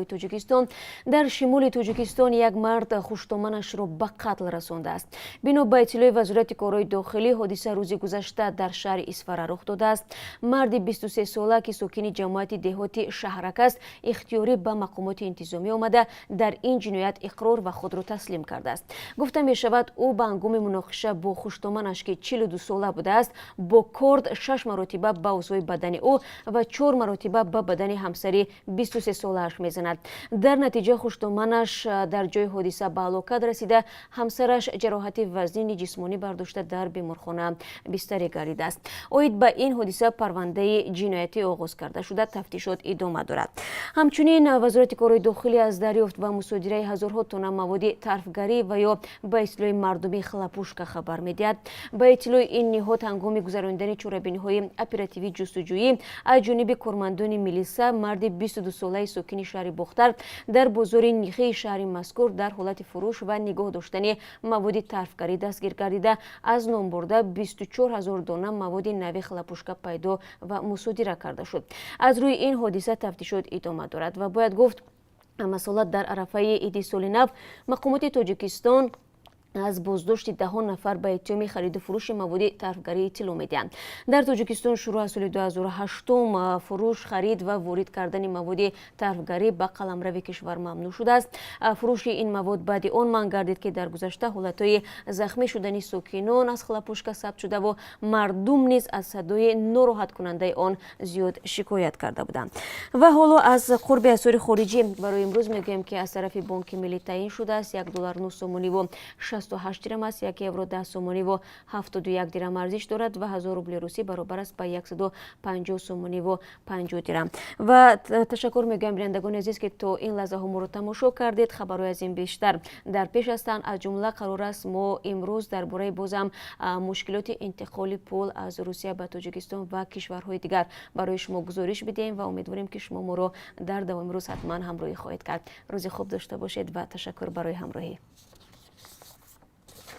توجیکستان در شمال توجیکستان یک مرد хуштоманашро به قتل رسانده است. بنا به اطلاع وزارت کارهای داخلی حادثه روز گذشته در شهر اشفاره رخ داده است. مرد 23 ساله که ساکن جماعت دهاتی شهرک است اختیاری به مقامات انتظامی آمده در این جنایت اقرار و خود را تسلیم کرده است. گفته می شود او به هنگام مناقشه با خوشتومانش که 42 ساله بوده است با کارد 6 مرتبه به عضوی بدن او و 4 مرتبه به بدن همسری 23 ساله اش میزند. در نتیجه خوشتومانش در جای حادثه به هلاکت رسیده، همسرش جراحت وزنی جسمانی برداشته در بیمارخانه بستری گردیده است. اوید به این حادثه پرونده جنایتی آغاز کرده شده، تفتیشات ادامه دارد. همچنین وزارت کارهای داخلی از دریافت و مصادره هزارها تن مواد طرفگری و یا به اصطلاح مردمی خلاپوشکا خبر میدهد. به اطلاع این نهاد هنگام گذراندن چوره‌بینی‌های اپراتیوی جستجویی از جانب کارمندان میلیسا مرد 22 ساله ساکن شهر بختر در بازار نیخی شهر مذکور در حالت فروش و نگاه داشتن مواد طرفگری دستگیر گردیده از نام برده 24000 دانه مواد نوی خلاپوشکا پیدا و مصادره کرده شد. از روی این حادثه تفتیشات ادامه دارد و باید گفت مسئولات در عرفه عید سال نو مقامات تاجیکستان از بازداشت 10 نفر به اتهام خرید و فروش مواد طرفگری اطلاع میدهند. در تاجیکستان شروع از سال 2008 فروش، خرید و وارد کردن مواد طرفگری به قلمرو کشور ممنوع شده است. فروش این مواد بعد آن من گردید که در گذشته حالتهای زخمی شدن ساکنان از خلاپوشکا ثبت شده و مردم نیز از صدای ناراحت کننده آن زیاد شکایت کرده بودند. و حالا از قرب اسعار خارجی برای امروز میگویم که از طرف بانک ملی تعیین شده است $1 سومانی و 68 درم است، 1 یورو 10 سومانی و 71 درم ارزش دارد و 1000 روبل روسی برابر است به 150 سومانی و 50 درم. و تشکر میگم بینندگان عزیز که تا این لحظه ما رو تماشا کردید. خبرهای از این بیشتر در پیش هستند. از جمله قرار است ما امروز درباره بازم مشکلات انتقال پول از روسیه به تاجیکستان و کشورهای دیگر برای شما گزارش بدیم و امیدواریم که شما ما رو در دوام روز حتما همراهی خواهید کرد. روز خوب داشته باشید و تشکر برای همراهی.